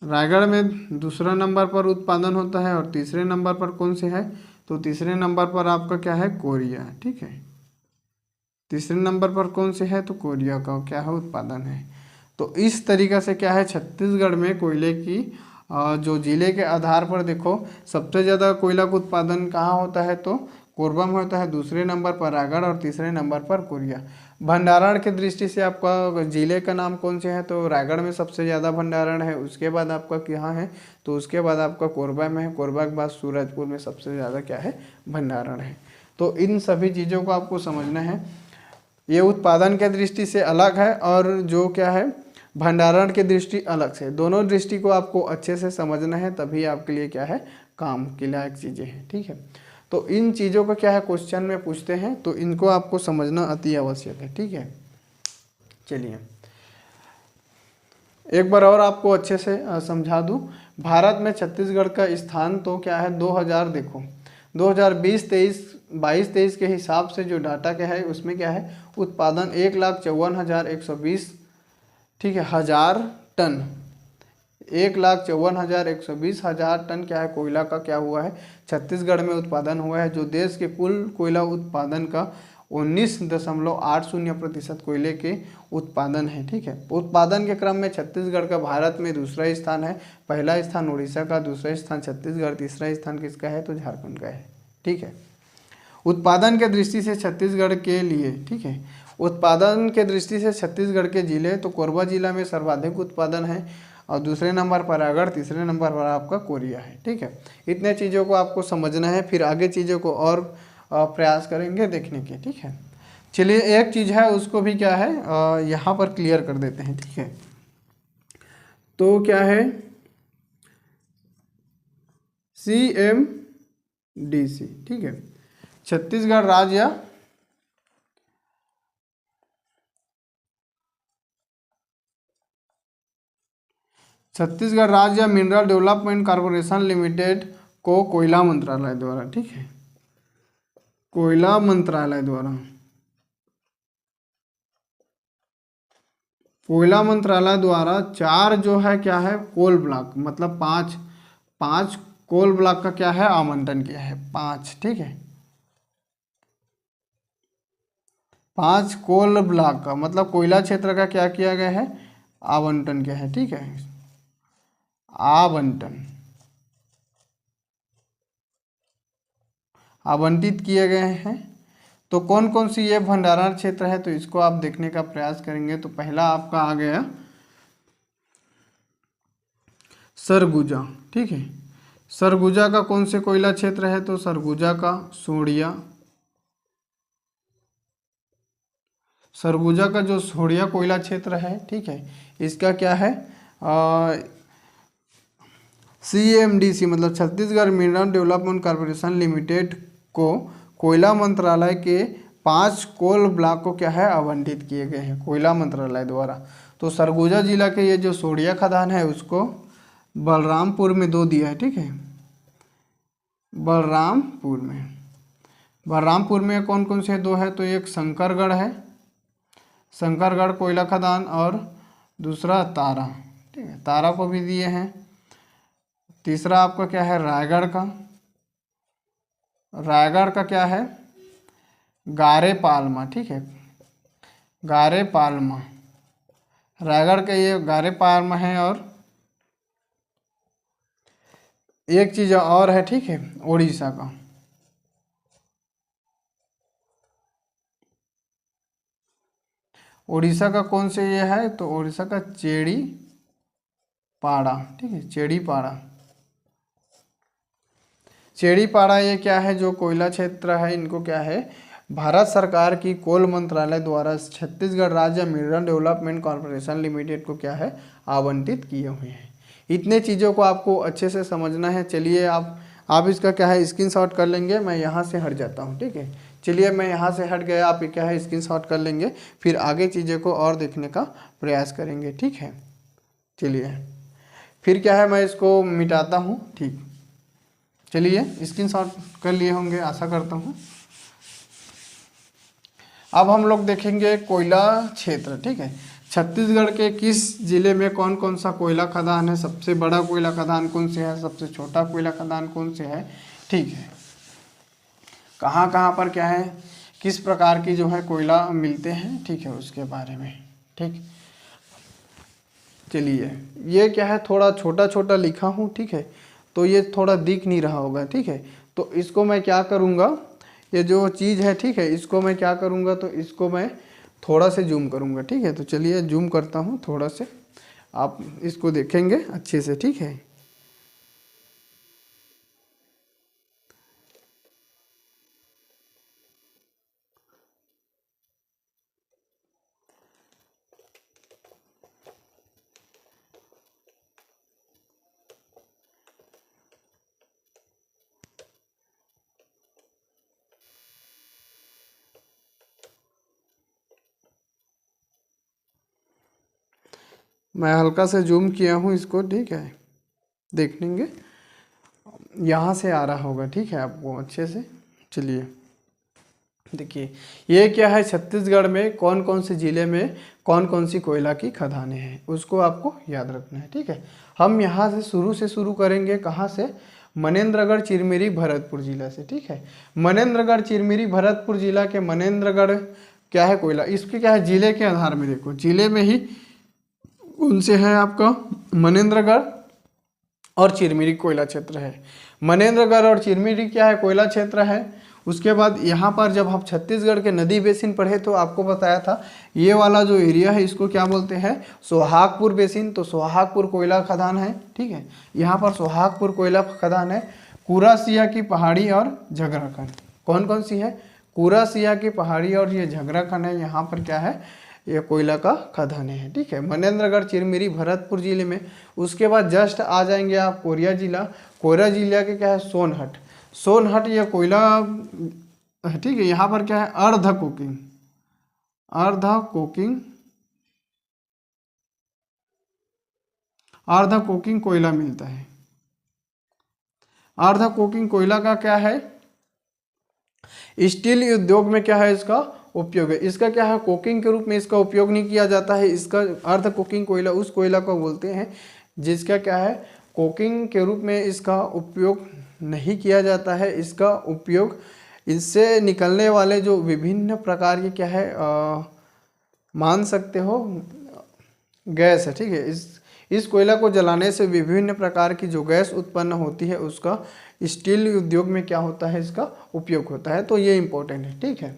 रायगढ़ में दूसरा नंबर पर उत्पादन होता है। और तीसरे नंबर पर कौन से है, तो तीसरे नंबर पर आपका क्या है, कोरिया, ठीक है। तीसरे नंबर पर कौन से है, तो कोरिया का क्या है, उत्पादन है। तो इस तरीक़ा से क्या है, छत्तीसगढ़ में कोयले की जो ज़िले के आधार पर देखो सबसे ज़्यादा कोयला का उत्पादन कहाँ होता है, तो कोरबा में होता है, दूसरे नंबर पर रायगढ़ और तीसरे नंबर पर कोरिया। भंडारण की दृष्टि से आपका ज़िले का नाम कौन से है, तो रायगढ़ में सबसे ज़्यादा भंडारण है। उसके बाद आपका कहाँ है, तो उसके बाद आपका कोरबा में है। कोरबा के बाद सूरजपुर में सबसे ज़्यादा क्या है, भंडारण है। तो इन सभी चीज़ों को आपको समझना है। ये उत्पादन के दृष्टि से अलग है और जो क्या है, भंडारण की दृष्टि अलग से। दोनों दृष्टि को आपको अच्छे से समझना है, तभी आपके लिए क्या है, काम के लायक चीज़ें हैं, ठीक है। तो इन चीज़ों को क्या है, क्वेश्चन में पूछते हैं, तो इनको आपको समझना अति आवश्यक है, ठीक है। चलिए एक बार और आपको अच्छे से समझा दूं। भारत में छत्तीसगढ़ का स्थान तो क्या है, 2000 देखो 2022-23 के हिसाब से जो डाटा क्या है, उसमें क्या है, उत्पादन 1,54,120, ठीक है, हजार टन, 1,54,120 हजार टन क्या है, कोयला का क्या हुआ है, छत्तीसगढ़ में उत्पादन हुआ है। जो देश के कुल कोयला उत्पादन का 19.80% कोयले के उत्पादन है, ठीक है। उत्पादन के क्रम में छत्तीसगढ़ का भारत में दूसरा स्थान है। पहला स्थान उड़ीसा का, दूसरा स्थान छत्तीसगढ़, तीसरा स्थान किसका है, तो झारखंड का है, ठीक है। उत्पादन के दृष्टि से छत्तीसगढ़ के लिए, ठीक है, उत्पादन के दृष्टि से छत्तीसगढ़ के जिले, तो कोरबा जिला में सर्वाधिक उत्पादन है और दूसरे नंबर पर रायगढ़, तीसरे नंबर पर आपका कोरिया है, ठीक है। इतने चीज़ों को आपको समझना है, फिर आगे चीज़ों को और प्रयास करेंगे देखने के, ठीक है। चलिए एक चीज़ है उसको भी क्या है, यहाँ पर क्लियर कर देते हैं, ठीक है। तो क्या है, CMDC, ठीक है, छत्तीसगढ़ राज्य मिनरल डेवलपमेंट कॉर्पोरेशन लिमिटेड को कोयला मंत्रालय द्वारा, ठीक है, कोयला मंत्रालय द्वारा, कोयला मंत्रालय द्वारा 4 जो है क्या है, कोल ब्लॉक, मतलब 5 कोल ब्लॉक का क्या है, आवंटन किया है, 5, ठीक है। 5 कोल ब्लॉक का मतलब कोयला क्षेत्र का क्या किया गया है, आवंटन किया है, ठीक है, आवंटित किए गए हैं। तो कौन कौन सी ये भंडारण क्षेत्र है, तो इसको आप देखने का प्रयास करेंगे। तो पहला आपका आ गया सरगुजा, ठीक है। सरगुजा का कौन से कोयला क्षेत्र है, तो सरगुजा का सोड़िया, सरगुजा का जो सोड़िया कोयला क्षेत्र है, ठीक है, इसका क्या है, CMDC मतलब Chhattisgarh mineral development corporation limited को कोयला मंत्रालय के 5 कोल ब्लॉक को क्या है, आवंटित किए गए हैं कोयला मंत्रालय द्वारा। तो सरगुजा जिला के ये जो सोड़िया खदान है उसको बलरामपुर में 2 दिया है, ठीक है, बलरामपुर में कौन कौन से 2 है, तो एक शंकरगढ़ है, शंकरगढ़ कोयला खदान, और दूसरा तारा, ठीक है, तारा को भी दिए हैं। तीसरा आपका क्या है, रायगढ़ का क्या है, गारे पालमा, ठीक है, गारे पालमा, रायगढ़ का ये गारे पालमा है। और एक चीज़ और है, ठीक है, उड़ीसा का, उड़ीसा का कौन से ये है, तो उड़ीसा का चेड़ी पाड़ा, ठीक है, चेड़ी पाड़ा ये क्या है, जो कोयला क्षेत्र है, इनको क्या है, भारत सरकार की कोल मंत्रालय द्वारा छत्तीसगढ़ राज्य मिनरल डेवलपमेंट कॉर्पोरेशन लिमिटेड को क्या है, आवंटित किए हुए हैं। इतने चीज़ों को आपको अच्छे से समझना है। चलिए आप इसका क्या है, स्क्रीनशॉट कर लेंगे। मैं यहाँ से हट जाता हूँ, ठीक है। चलिए मैं यहाँ से हट गया, आप क्या है स्क्रीनशॉट कर लेंगे, फिर आगे चीज़ों को और देखने का प्रयास करेंगे, ठीक है। चलिए फिर क्या है, मैं इसको मिटाता हूँ, ठीक। चलिए स्क्रीनशॉट कर लिए होंगे आशा करता हूँ। अब हम लोग देखेंगे कोयला क्षेत्र, ठीक है। छत्तीसगढ़ के किस जिले में कौन कौन सा कोयला खदान है, सबसे बड़ा कोयला खदान कौन से है, सबसे छोटा कोयला खदान कौन से है, ठीक है। कहाँ कहाँ पर क्या है, किस प्रकार की जो है कोयला मिलते हैं, ठीक है, उसके बारे में, ठीक। चलिए ये क्या है, थोड़ा छोटा छोटा लिखा हूँ, ठीक है, तो ये थोड़ा दिख नहीं रहा होगा, ठीक है। तो इसको मैं क्या करूँगा, ये जो चीज़ है, ठीक है, इसको मैं क्या करूँगा, तो इसको मैं थोड़ा से जूम करूँगा, ठीक है। तो चलिए जूम करता हूँ थोड़ा से, आप इसको देखेंगे अच्छे से, ठीक है। मैं हल्का से जूम किया हूँ इसको, ठीक है, देख लेंगे, यहाँ से आ रहा होगा, ठीक है, आपको अच्छे से। चलिए देखिए ये क्या है, छत्तीसगढ़ में कौन कौन से ज़िले में कौन कौन सी कोयला की खदानें हैं, उसको आपको याद रखना है, ठीक है। हम यहाँ से शुरू करेंगे, कहाँ से, मनेंद्रगढ़ चिरमिरी भरतपुर जिला से, ठीक है। मनेंद्रगढ़ चिरमिरी भरतपुर जिला के मनेंद्रगढ़ क्या है कोयला, इसके क्या है, जिले के आधार में देखो, जिले में ही उनसे है आपका मनेंद्रगढ़ और चिरमिरी कोयला क्षेत्र है। मनेंद्रगढ़ और चिरमिरी क्या है, कोयला क्षेत्र है। उसके बाद यहाँ पर जब हम छत्तीसगढ़ के नदी बेसिन पढ़े तो आपको बताया था ये वाला जो एरिया है इसको क्या बोलते हैं, सोहागपुर बेसिन। तो सोहागपुर कोयला खदान है, ठीक है, यहाँ पर सोहागपुर कोयला खदान है। कुरासिया की पहाड़ी और झगराखंड, कौन कौन सी है, कुरासिया की पहाड़ी और ये झगराखंड है, यहाँ पर क्या है, ये कोयला का खदान है, ठीक है। मनेंद्रगढ़ चिरमिरी भरतपुर जिले में। उसके बाद जस्ट आ जाएंगे आप कोरिया जिला। कोरिया जिला के क्या है, सोनहट। सोनहट ये कोयला, ठीक है, यहाँ पर क्या है, अर्ध कोकिंग कोयला मिलता है। अर्ध कोकिंग कोयला का क्या है, स्टील उद्योग में क्या है इसका उपयोग है। इसका क्या है, कोकिंग के रूप में इसका उपयोग नहीं किया जाता है। इसका अर्ध कोकिंग कोयला उस कोयला को बोलते हैं जिसका क्या है, कोकिंग के रूप में इसका उपयोग नहीं किया जाता है। इसका उपयोग, इससे निकलने वाले जो विभिन्न प्रकार के क्या है, मान सकते हो गैस है, ठीक है। इस कोयला को जलाने से विभिन्न प्रकार की जो गैस उत्पन्न होती है उसका स्टील उद्योग में क्या होता है, इसका उपयोग होता है। तो ये इम्पोर्टेंट है, ठीक है।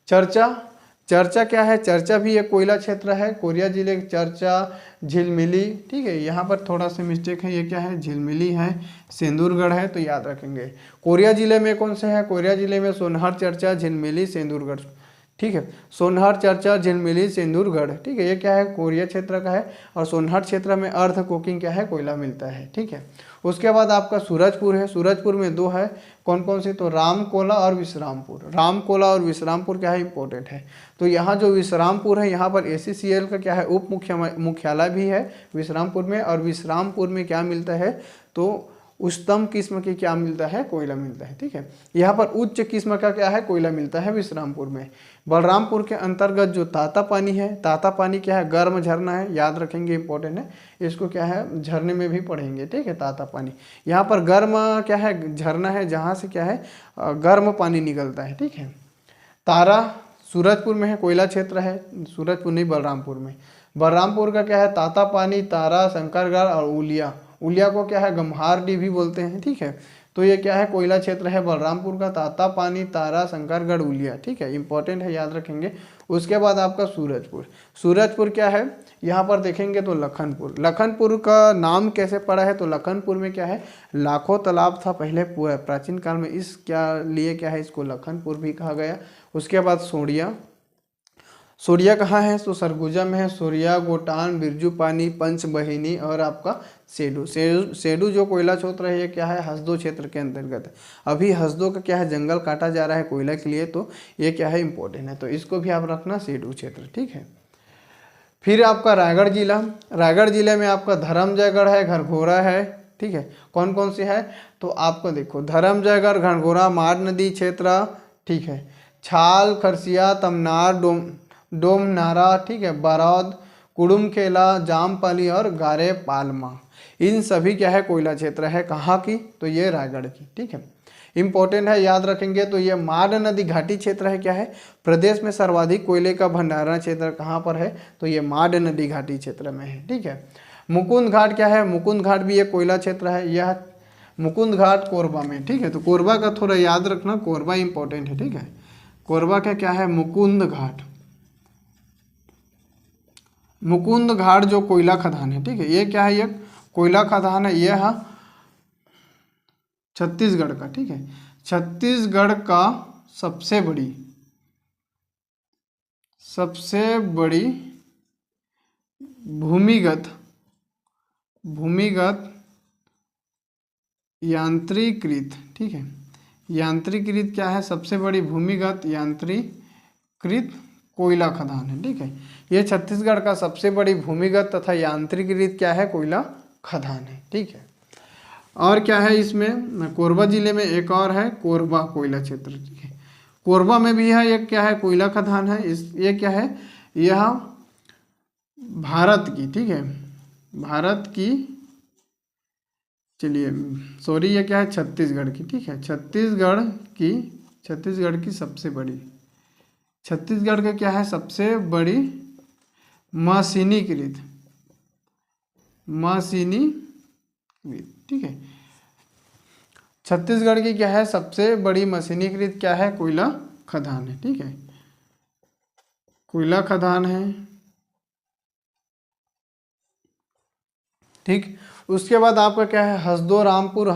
चर्चा क्या है, चर्चा भी एक कोयला क्षेत्र है। कोरिया जिले के चर्चा, झिलमिली, ठीक है, यहाँ पर थोड़ा सा मिस्टेक है, ये क्या है, झिलमिली है, सेंदूरगढ़ है, तो याद रखेंगे। कोरिया जिले में कौन से है, कोरिया जिले में सोनहर, चर्चा, झिलमिली, सेंदूरगढ़, ठीक है। सोनहर, चर्चा, झिलमिली, सेंदूरगढ़, ठीक है, ये क्या है, कोरिया क्षेत्र का है। और सोनहर क्षेत्र में अर्ध कोकिंग क्या है, कोयला मिलता है, ठीक है। उसके बाद आपका सूरजपुर है। सूरजपुर में दो है, कौन कौन से, तो रामकोला और विश्रामपुर। रामकोला और विश्रामपुर क्या है, इंपॉर्टेंट है। तो यहाँ जो विश्रामपुर है, यहाँ पर ACCL का क्या है, उप मुख्यालय भी है विश्रामपुर में। और विश्रामपुर में क्या मिलता है, तो उच्चतम किस्म की क्या मिलता है, कोयला मिलता है, ठीक है। यहाँ पर उच्च किस्म का क्या है, कोयला मिलता है विश्रामपुर में। बलरामपुर के अंतर्गत जो ताता पानी है, ताता पानी क्या है, गर्म झरना है, याद रखेंगे, इंपॉर्टेंट है, इसको क्या है, झरने में भी पढ़ेंगे, ठीक है। ताता पानी यहाँ पर गर्म क्या है, झरना है, जहाँ से क्या है, गर्म पानी निकलता है, ठीक है। तारा सूरजपुर में है, कोयला क्षेत्र है, सूरजपुर नहीं, बलरामपुर में। बलरामपुर का क्या है, ताता पानी, तारा, शंकरगढ़ और उलिया। उलिया को क्या है, गम्हारडीह भी बोलते हैं, ठीक है। तो ये क्या है, कोयला क्षेत्र है बलरामपुर का, ताता पानी, तारा, शंकरगढ़, उलिया, ठीक है, इंपॉर्टेंट है, याद रखेंगे। उसके बाद आपका सूरजपुर। सूरजपुर क्या है, यहाँ पर देखेंगे तो लखनपुर। लखनपुर का नाम कैसे पड़ा है, तो लखनपुर में क्या है, लाखों तालाब था पहले प्राचीन काल में, इस क्या लिए क्या है, इसको लखनपुर भी कहा गया। उसके बाद सोड़िया। सोड़िया कहाँ है, तो सरगुजा में है। सोड़िया, गोटान, बिरजू पानी, पंचबहिनी और आपका सेडू जो कोयला क्षेत्र है, ये क्या है, हसदो क्षेत्र के अंतर्गत है। अभी हसदो का क्या है, जंगल काटा जा रहा है कोयला के लिए, तो ये क्या है, इंपॉर्टेंट है, तो इसको भी आप रखना, सेडू क्षेत्र, ठीक है। फिर आपका रायगढ़ जिला। रायगढ़ जिले में आपका धर्मजयगढ़ है, घरघोरा है, ठीक है, कौन कौन सी है तो आपको देखो धर्मजयगढ़, घनघोरा, माड नदी क्षेत्र, ठीक है, छाल, खरसिया, तमनार, डोमनारा, ठीक है, बरौद, कुडुमखेला, जामपली और गारे पालमा, इन सभी क्या है कोयला क्षेत्र है। कहाँ की तो ये रायगढ़ की, ठीक है, इंपॉर्टेंट है, याद रखेंगे। तो ये माड नदी घाटी क्षेत्र है, क्या है, प्रदेश में सर्वाधिक कोयले का भंडारण क्षेत्र कहाँ पर है तो ये माड नदी घाटी क्षेत्र में है, ठीक है। मुकुंद घाट क्या है, मुकुंद घाट भी एक कोयला क्षेत्र है, यह मुकुंद घाट कोरबा में, ठीक है। तो कोरबा का थोड़ा याद रखना, कोरबा इंपॉर्टेंट है, ठीक है। कोरबा का क्या है मुकुंद घाट, मुकुंद घाट जो कोयला खदान है, ठीक है, ये क्या है, ये कोयला खदान है, यह छत्तीसगढ़ का, ठीक है, छत्तीसगढ़ का सबसे बड़ी भूमिगत यांत्रिकृत, ठीक है, यांत्रिकृत क्या है, सबसे बड़ी भूमिगत यांत्रिकृत कोयला खदान है, ठीक है। ये छत्तीसगढ़ का सबसे बड़ी भूमिगत तथा यांत्रिकृत क्या है कोयला खदान है, ठीक है। और क्या है इसमें, कोरबा जिले में एक और है कोरबा कोयला क्षेत्र, ठीक है, कोरबा में भी है एक क्या है कोयला खदान है। ये क्या है, यह भारत की, ठीक है, भारत की, चलिए सॉरी, ये क्या है छत्तीसगढ़ की, ठीक है, छत्तीसगढ़ की सबसे बड़ी, छत्तीसगढ़ का क्या है सबसे बड़ी मशीनीकृत, ठीक है, छत्तीसगढ़ की क्या है सबसे बड़ी मशीनीकृत क्या है कोयला खदान है, ठीक है, कोयला खदान है, ठीक। उसके बाद आपका क्या है हसदो रामपुर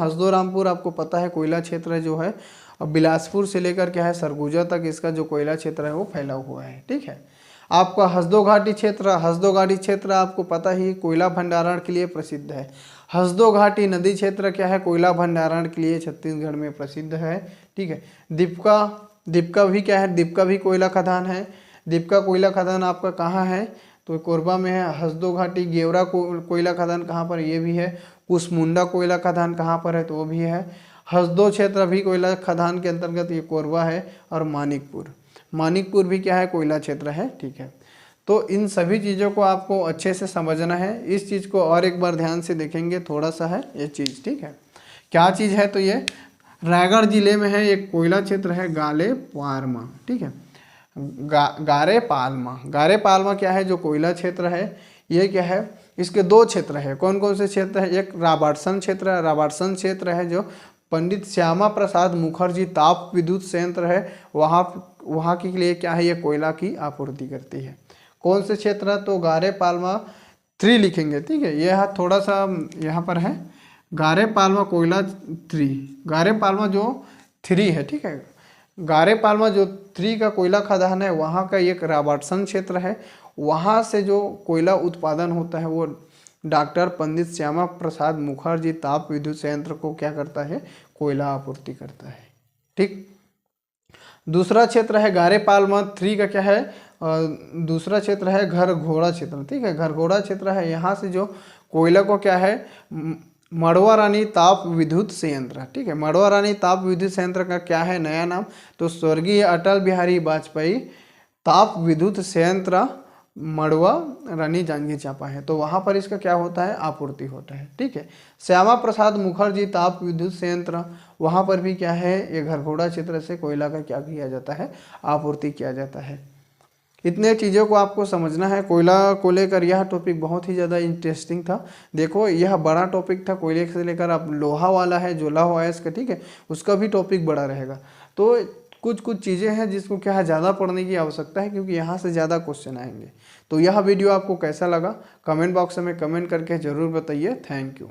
आपको पता है कोयला क्षेत्र जो है, अब बिलासपुर से लेकर क्या है सरगुजा तक इसका जो कोयला क्षेत्र है वो फैला हुआ है, ठीक है। आपका हसदो घाटी क्षेत्र आपको पता ही कोयला भंडारण के लिए प्रसिद्ध है। हसदो घाटी नदी क्षेत्र क्या है कोयला भंडारण के लिए छत्तीसगढ़ में प्रसिद्ध है, ठीक है। दीपका भी क्या है, दीपका भी कोयला खदान है। दीपका कोयला खदान आपका कहाँ है तो कोरबा में है। हसदो घाटी गेवरा कोयला खदान कहाँ पर, ये भी है। कुसमुंडा कोयला खदान कहाँ पर है तो वो भी है। हसदो क्षेत्र भी कोयला खदान के अंतर्गत ये कोरबा है। और मानिकपुर भी क्या है कोयला क्षेत्र है, ठीक है। तो इन सभी चीज़ों को आपको अच्छे से समझना है। इस चीज़ को और एक बार ध्यान से देखेंगे, थोड़ा सा है ये चीज़, ठीक है। क्या चीज़ है तो ये रायगढ़ जिले में है एक कोयला क्षेत्र है गाले पारमा, ठीक है। गारे पालमा क्या है जो कोयला क्षेत्र है, ये क्या है इसके दो क्षेत्र है। कौन कौन से क्षेत्र है, एक राबार्सन क्षेत्र है जो पंडित श्यामा प्रसाद मुखर्जी ताप विद्युत संयंत्र है, वहाँ के लिए क्या है ये कोयला की आपूर्ति करती है। कौन से क्षेत्र तो गारे पालमा 3 लिखेंगे, ठीक है। यह थोड़ा सा यहाँ पर है गारे पालमा कोयला 3, गारे पालमा जो 3 है, ठीक है। गारे पालमा जो 3 का कोयला खदान है, वहाँ का एक राबार्सन क्षेत्र है। वहाँ से जो कोयला उत्पादन होता है वो डॉक्टर पंडित श्यामा प्रसाद मुखर्जी ताप विद्युत संयंत्र को क्या करता है कोयला आपूर्ति करता है, ठीक। दूसरा क्षेत्र है गारे पालमा 3 का क्या है, दूसरा क्षेत्र है घरघोड़ा क्षेत्र, ठीक है। घरघोड़ा क्षेत्र है, यहाँ से जो कोयला को क्या है मड़वा रानी ताप विद्युत संयंत्र, ठीक है। मड़वा रानी ताप विद्युत संयंत्र का क्या है नया नाम तो स्वर्गीय अटल बिहारी वाजपेयी ताप विद्युत संयंत्र मड़वा रानी जांजगीर चांपा है। तो वहाँ पर इसका क्या होता है आपूर्ति होता है, ठीक है। श्यामा प्रसाद मुखर्जी ताप विद्युत संयंत्र, वहाँ पर भी क्या है ये घरघोड़ा क्षेत्र से कोयला का क्या किया जाता है आपूर्ति किया जाता है। इतने चीज़ों को आपको समझना है। कोयला को लेकर यह टॉपिक बहुत ही ज़्यादा इंटरेस्टिंग था। देखो यह बड़ा टॉपिक था, कोयले से लेकर अब लोहा वाला है जो लोहा है इसका, ठीक है, उसका भी टॉपिक बड़ा रहेगा। तो कुछ चीज़ें हैं जिसको क्या है ज़्यादा पढ़ने की आवश्यकता है, क्योंकि यहाँ से ज़्यादा क्वेश्चन आएंगे। तो यह वीडियो आपको कैसा लगा कमेंट बॉक्स में कमेंट करके ज़रूर बताइए। Thank you.